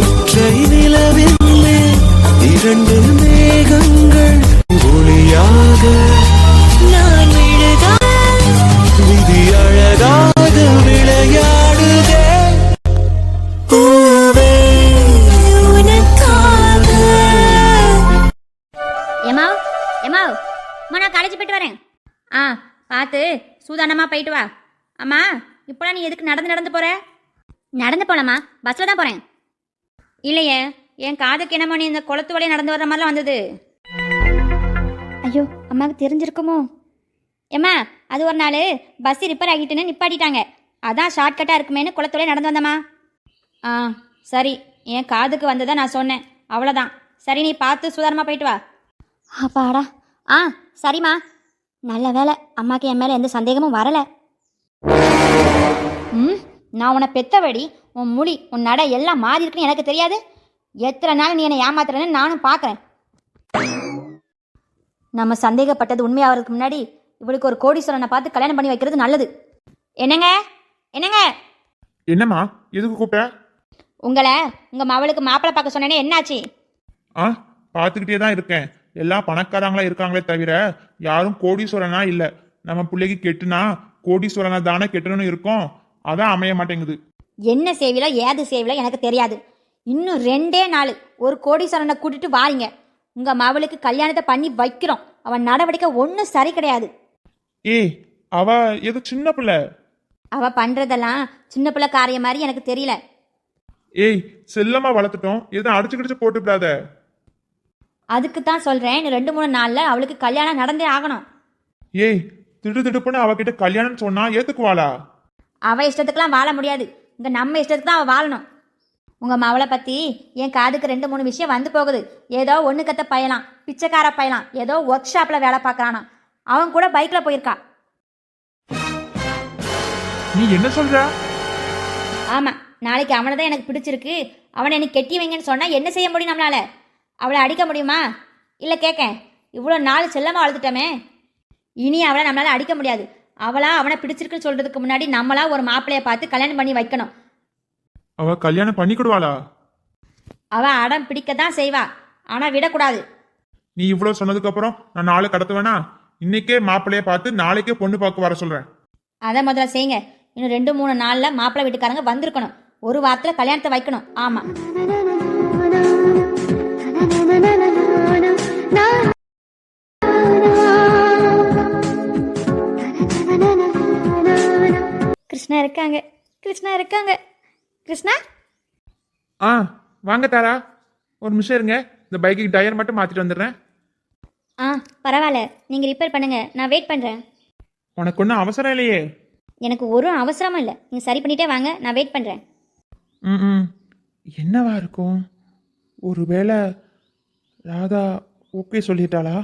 ஒற்றை நிலவின் மேல் இரண்டு மேகங்கள் ஒளியாக நான் விழுதா விதி அழகாக விளையாடுதே பூவே உனக்காக. எமாவ் எமாவ் அம்மா நான் காலேஜ் போயிட்டு வரேன். பார்த்து சூதானமாக போயிட்டு வா. அம்மா இப்போலாம் நீ எதுக்கு நடந்து போகிற? நடந்து போகலாமா? பஸ்ஸில் தான் போகிறேன். இல்லையே, என் காதுக்கு என்னமோ நீ இந்த குளத்து வழியாக நடந்து வர்ற மாதிரிலாம் வந்தது. ஐயோ, அம்மாவுக்கு தெரிஞ்சிருக்குமோ? ஏம்மா, அது ஒரு நாள் பஸ் ரிப்பேர் ஆகிட்டுன்னு நிப்பாட்டிட்டாங்க. அதான் ஷார்ட்கட்டாக இருக்குமேனு குளத்து வழியாக நடந்து வந்தம்மா. சரி, என் காதுக்கு வந்ததை நான் சொன்னேன், அவ்வளோதான். சரி, நீ பார்த்து சுதாரமாக போயிட்டு வா. அப்பாடா. சரிம்மா. நல்ல வேலை, அம்மாவுக்கு என் மேலே எந்த சந்தேகமும் வரலை. நான் உன்னை பெத்தவடி, உன் முடி, உன் நடை எல்லாம் மாறி இருக்குன்னு எனக்கு தெரியாது. எத்தனை நாள் நீ என்னை ஏமாத்துறேன்னு நானும் பார்க்குறேன். நம்ம சந்தேகப்பட்டது உண்மையாகிறதுக்கு முன்னாடி இவளுக்கு ஒரு கோடீஸ்வரனை பார்த்து கல்யாணம் பண்ணி வைக்கிறது நல்லது. என்னங்க என்னங்க? என்னம்மா, எதுக்கு கூப்பிட்ட? உங்களை உங்கள் மவளுக்கு மாப்பிள்ளை பார்க்க சொன்னேனே, என்னாச்சு? பார்த்துக்கிட்டே தான் இருக்கேன். எல்லாம் பணக்காரங்களா இருக்காங்களே தவிர யாரும் கோடீஸ்வரனா இல்லை. நம்ம பிள்ளைக்கு கெட்டுனா கோடீஸ்வரனா தானே கெட்டணும்னு இருக்கோம். அதான் அமைய மாட்டேங்குது. என்ன சேவிலோ ஏது சேவிலோ எனக்கு தெரியாது. இன்னும் 2 நாள் ஒரு கோடீஸ்வரனை கூட்டிட்டு வாரீங்க. உங்க மவளுக்கு கல்யாணத்தை பண்ணி வைக்கிறோம். அவன் நடவடிக்கை ஒன்றும் சரி கிடையாது. அவ ஏதோ சின்ன பிள்ளை. அவ பண்றதெல்லாம் சின்ன பிள்ளை காரியம் மாதிரி எனக்கு தெரியல. செல்லமா வளர்த்துட்டோம், எதுவும் அடிச்சு போட்டு விடாத. அதுக்கு தான் சொல்றேன், 2-3 நாள்ல அவளுக்கு கல்யாணம் நடந்தே ஆகணும். திடுப்புன்னு அவகிட்ட கல்யாணம் சொன்னா ஏத்துக்குவாளா? அவ இஷ்டத்துக்குலாம் வாழ முடியாது. இங்க நம்ம இஷ்டத்துக்கு தான் அவ வாழணும். உங்க மவளை பத்தி என் காதுக்கு 2-3 விஷயம் வந்து போகுது. ஏதோ ஒண்ணு கத்த பயலாம், பிச்சைக்கார பயலாம், ஏதோ ஒர்க் ஷாப்ல வேலை பார்க்கறானா. அவன் கூட பைக்ல போயிருக்கா. நீ என்ன சொல்ற? ஆமா, நாளைக்கு அவனை தான் எனக்கு பிடிச்சிருக்கு, அவனை எனக்கு கெட்டி வைங்கன்னு சொன்னா என்ன செய்ய முடியும் நம்மளால? அவளை அடிக்க முடியுமா? இல்லை கேட்க, இவ்வளோ நாள் செல்லமாக வளர்த்துட்டோமே, இனி அவளை நம்மளால அடிக்க முடியாது. அவளா அவனை பிடிச்சிருக்குன்னு சொல்றதுக்கு முன்னாடி நம்மளா ஒரு மாப்பிள்ளைய பார்த்து கல்யாணம் பண்ணி வைக்கணும். அவ கல்யாணம் பண்ணிக்கிடுவாளா? அவ அடம் பிடிக்க தான் செய்வா, ஆனா விடக்கூடாது. நீ இவ்வளவு சொன்னதுக்கு அப்புறம் நான் நாளை கடத்துவேனா? இன்னைக்கே மாப்பிள்ளைய பார்த்து நாளைக்கே பொண்ணு பார்க்க வர சொல்றேன். அதை முதல்ல செய்யுங்க. இன்னும் 2-3 நாள்ல மாப்பிள்ளை வீட்டுக்காரங்க வந்திருக்கணும். ஒரு வாரத்துல கல்யாணத்தை வைக்கணும். ஆமா. கிருஷ்ணா இருக்காங்க, கிருஷ்ணா இருக்காங்க. கிருஷ்ணா வாங்க தாரா, ஒரு நிமிஷம் இருங்க. இந்த பைக்கு டயர் மட்டும் மாத்திட்டு வந்துடுறேன். பரவாயில்ல, நீங்க ரிப்பேர் பண்ணுங்க, நான் வெயிட் பண்றேன். உனக்கு ஒன்றும் அவசரம் இல்லையே? எனக்கு ஒரு அவசரமும் இல்லை, நீங்க சரி பண்ணிட்டே வாங்க, நான் வெயிட் பண்றேன். என்னவா இருக்கும்? ஒருவேளை ராதா ஓகே சொல்லிட்டாளா?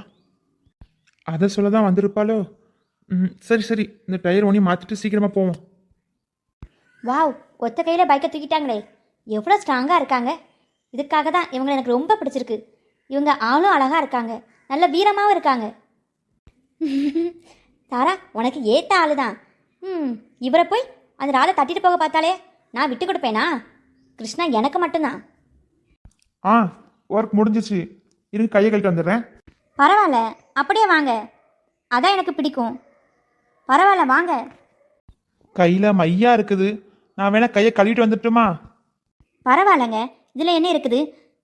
அதை சொல்ல தான் வந்திருப்பாளோ? சரி, இந்த டயர் ஒன்றி மாற்றிட்டு சீக்கிரமாக போவோம். வாவ், ஒத்த கையில் பைக்கை தூக்கிட்டாங்களே, எவ்வளோ ஸ்ட்ராங்காக இருக்காங்க. இதுக்காக தான் இவங்களை எனக்கு ரொம்ப பிடிச்சிருக்கு. இவங்க ஆளும் அழகாக இருக்காங்க, நல்ல வீரமாகவும் இருக்காங்க. தாரா, உனக்கு ஏற்ற ஆளு தான். இவரை போய் அந்த ராதை தட்டிட்டு போக பார்த்தாலே நான் விட்டு கொடுப்பேனா? கிருஷ்ணா எனக்கு மட்டும்தான். ஒர்க் முடிஞ்சிச்சு, இருங்க கையை கழிட்டு வந்துடுறேன். பரவாயில்ல, அப்படியே வாங்க, அதான் எனக்கு பிடிக்கும். பரவாயில்ல வாங்க. கையில் மையா இருக்குது, நான் வேணா கையை கழுவிட்டு வந்துட்டுமா? பரவாயில்லைங்க, இதில் என்ன இருக்குது?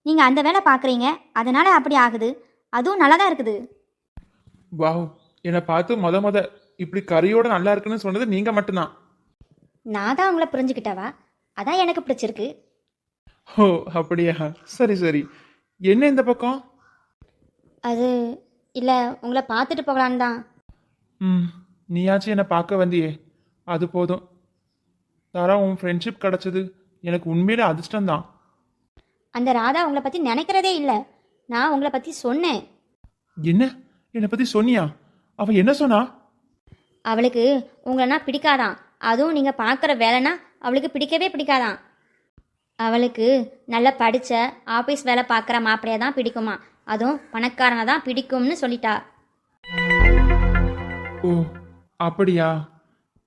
நீங்கள் அந்த வேலை பார்க்குறீங்க, அதனால அப்படி ஆகுது. அதுவும் நல்லா தான் இருக்குது. வாவ், என்னை பார்த்து மொத இப்படி கறியோட நல்லா இருக்குன்னு சொன்னது நீங்கள் மட்டும்தான். நான் தான் உங்களை புரிஞ்சுக்கிட்டவா, அதான் எனக்கு பிடிச்சிருக்கு. ஓ அப்படியா, சரி. என்ன இந்த பக்கம்? அது இல்லை, உங்களை பார்த்துட்டு போகலான்னு தான். நீயாச்சும் என்னை பார்க்க வந்தியே, அது போதும். தாரா, உன் ஃப்ரெண்ட்ஷிப் கிடச்சது எனக்கு உண்மையிலே அதிர்ஷ்டம்தான். அந்த ராதா உங்களை பற்றி நினைக்கிறதே இல்லை, நான் உங்களை பற்றி சொன்னேன். என்ன? என்னை பற்றி சொன்னியா? அவள் என்ன சொன்னா? அவளுக்கு உங்களனா பிடிக்காதான், அதுவும் நீங்கள் பார்க்குற வேலைன்னா அவளுக்கு பிடிக்கவே பிடிக்காதான். அவளுக்கு நல்லா படித்த ஆஃபீஸ் வேலை பார்க்குற மாப்பிள்ளைய தான் பிடிக்குமா, அதுவும் பணக்காரனை தான் பிடிக்கும்னு சொல்லிட்டா. ஓ அப்படியா?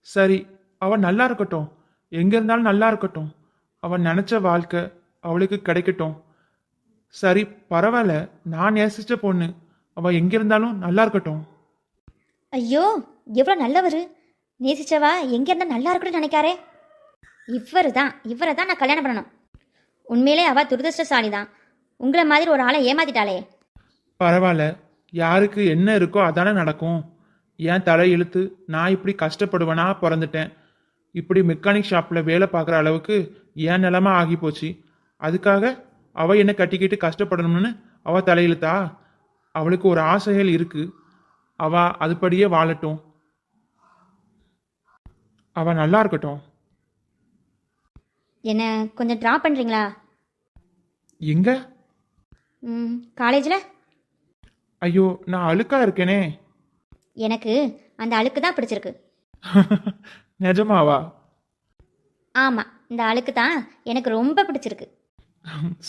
சரி, அவள் நல்லா இருக்கட்டும், எங்கே இருந்தாலும் நல்லா இருக்கட்டும். அவள் நினச்ச வாழ்க்கை, அவளுக்கு கிடைக்கட்டும். சரி பரவாயில்ல, நான் நேசிச்ச பொண்ணு, அவ எங்க இருந்தாலும் நல்லா இருக்கட்டும். ஐயோ எவ்வளோ நல்லவர். நேசிச்சவா எங்கே இருந்தால் நல்லா இருக்கணும்னு நினைக்காரே. இவரை தான் நான் கல்யாணம் பண்ணணும். உண்மையிலே அவள் துரதிருஷ்டசாலி தான். உங்களை மாதிரி ஒரு ஆளை ஏமாத்திட்டாளே. பரவாயில்ல, யாருக்கு என்ன இருக்கோ அதானே நடக்கும். ஏன் தலை இழுத்து நான் இப்படி கஷ்டப்படுவேனா பிறந்துட்டேன். இப்படி மெக்கானிக் ஷாப்பில் வேலை பார்க்குற அளவுக்கு ஏன் நிலமை ஆகி போச்சு. அதுக்காக அவள் என்ன கட்டிக்கிட்டு கஷ்டப்படணும்னு அவள் தலையிழுத்தா? அவளுக்கு ஒரு ஆசைகள் இருக்கு, அவள் அதுபடியே வாழட்டும், அவள் நல்லா இருக்கட்டும். என்ன கொஞ்சம் ட்ராப் பண்ணுறீங்களா? எங்க? காலேஜில். ஐயோ, நான் அழுக்கா இருக்கேனே. எனக்கு அந்த அழுக்கு தான் பிடிச்சிருக்கு. நிஜமாவா? ஆமாம், இந்த அழுக்கு தான் எனக்கு ரொம்ப பிடிச்சிருக்கு.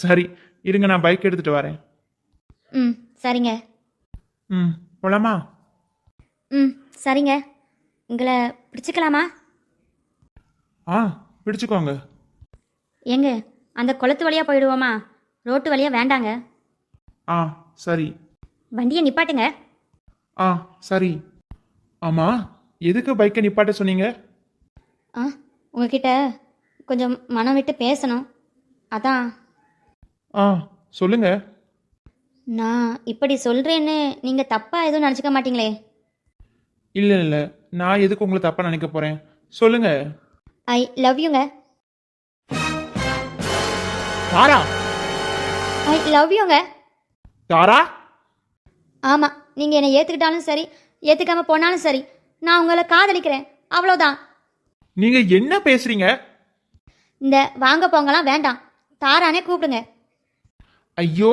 சரி இருங்க, நான் பைக் எடுத்துட்டு வரேன். சரிங்க. போலாமா? சரிங்க. உங்களை பிடிச்சிக்கலாமா? பிடிச்சுக்கோங்க. எங்க அந்த குளத்து வழியாக போயிடுவோமா? ரோட்டு வழியாக வேண்டாங்க. சரி. வண்டியை நிப்பாட்டுங்க. சரி. ஆமா, எதுக்கு பைக்கை நிப்பாட்ட சொன்னீங்க? உங்ககிட்ட கொஞ்சம் மனம் விட்டு பேசணும், அதான். சொல்லுங்க. நான் இப்படி சொல்கிறேன்னு நீங்கள் தப்பாக எதுவும் நினச்சிக்க மாட்டீங்களே? இல்லை இல்லை, நான் எதுக்கு உங்களை தப்பாக நினைக்க போகிறேன், சொல்லுங்க. ஐ லவ் யூங்க. தாரா? ஐ லவ் யூங்க. தாரா? ஆமாம், நீங்கள் என்னை ஏற்றுக்கிட்டாலும் சரி, ஏற்றுக்காமல் போனாலும் சரி, நான் உங்களை காதலிக்கிறேன், அவ்வளோதான். நீங்கள் என்ன பேசுறீங்க? இந்த வாங்க போங்கலாம் வேண்டாம், தாரானே கூப்பிடுங்க. ஐயோ,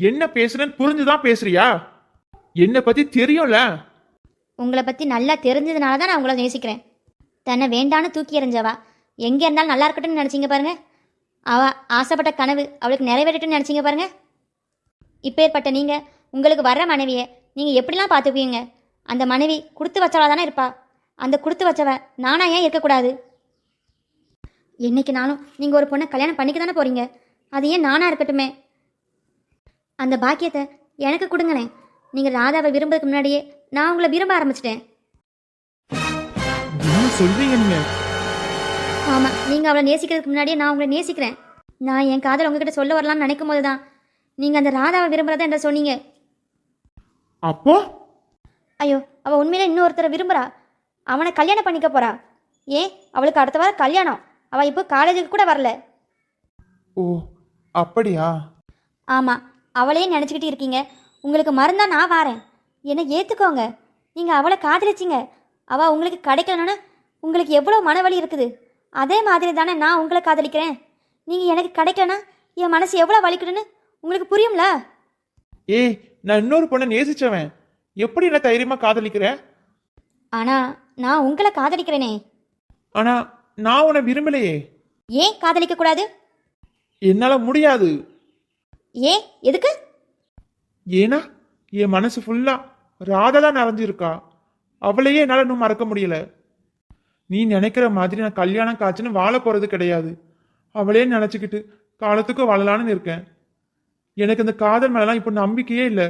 என்ன பேசுறேன்னு புரிஞ்சுதான் பேசுறியா? என்னை பற்றி தெரியும்ல. உங்களை பற்றி நல்லா தெரிஞ்சதுனால தான் நான் உங்களை நேசிக்கிறேன். தன்னை வேண்டான்னு தூக்கி எறிஞ்சவா எங்கே இருந்தாலும் நல்லா இருக்கட்டும்னு நினச்சிங்க பாருங்க. அவள் ஆசைப்பட்ட கனவு அவளுக்கு நிறைவேறட்டும்னு நினச்சிங்க பாருங்க. இப்பேற்பட்ட நீங்கள் உங்களுக்கு வர்ற மனைவியை நீங்கள் எப்படிலாம் பார்த்துக்குவீங்க? அந்த மனைவி கொடுத்து வச்சவளா தானே இருப்பா. அந்த கொடுத்து வச்சவ நானா ஏன் இருக்கக்கூடாது? என்னைக்குனாலும் நீங்கள் ஒரு பொண்ணை கல்யாணம் பண்ணிக்க தானே போகிறீங்க, அது ஏன் நானாக இருக்கட்டுமே? அந்த பாக்கியத்தை எனக்கு கொடுங்களேன். நீங்கள் ராதாவை விரும்புறதுக்கு முன்னாடியே நான் உங்களை விரும்ப ஆரம்பிச்சிட்டேன். என்ன சொல்றீங்க நீங்க? ஆமாம், நீங்கள் அவளை நேசிக்கிறதுக்கு முன்னாடியே நான் உங்களை நேசிக்கிறேன். நான் என் காதல் உங்ககிட்ட சொல்ல வரலாம்னு நினைக்கும் போது தான் நீங்கள் அந்த ராதாவை விரும்புகிறத என்ற சொன்னீங்க. அப்போ? ஐயோ, அவள் உண்மையிலே இன்னொருத்தரை விரும்புகிறா. அவனை கல்யாணம் பண்ணிக்க போகிறா. ஏன், அவளுக்கு அடுத்த வாரம் கல்யாணம். அவள் இப்போ காலேஜுக்கு கூட வரல. ஓ அப்படியா? ஆமாம், அவளையே நினச்சிக்கிட்டு இருக்கீங்க. உங்களுக்கு மறந்தா நான் வாரேன், என்னை ஏற்றுக்கோங்க. நீங்கள் அவளை காதலிச்சிங்க, அவள் உங்களுக்கு கிடைக்கலன்னு உங்களுக்கு எவ்வளோ மனவலி இருக்குது. அதே மாதிரி தானே நான் உங்களை காதலிக்கிறேன். நீங்கள் எனக்கு கிடைக்கலன்னா என் மனசு எவ்வளோ வலிக்குதுன்னு உங்களுக்கு புரியும்ல? ஏய், நான் இன்னொரு பொண்ணை நேசிச்சவன், எப்படி என்ன தைரியமாக காதலிக்கிறேன்? ஆனால் நான் உங்களை காதலிக்கிறேனே. ஆனா நான் உன்னை விரும்பலையே. ஏன் காதலிக்கக்கூடாது? என்னால் முடியாது. ஏன், எதுக்கு? ஏன்னா என் மனசு ஃபுல்லா ராதா தான் நிறைஞ்சிருக்கா. அவளையே என்னால் இன்னும் மறக்க முடியல. நீ நினைக்கிற மாதிரி நான் கல்யாணம் காய்ச்சுன்னு வாழ போறது கிடையாது. அவளே நினச்சிக்கிட்டு காலத்துக்கும் வாழலான்னு இருக்கேன். எனக்கு இந்த காதல் மேலாம் இப்போ நம்பிக்கையே இல்லை.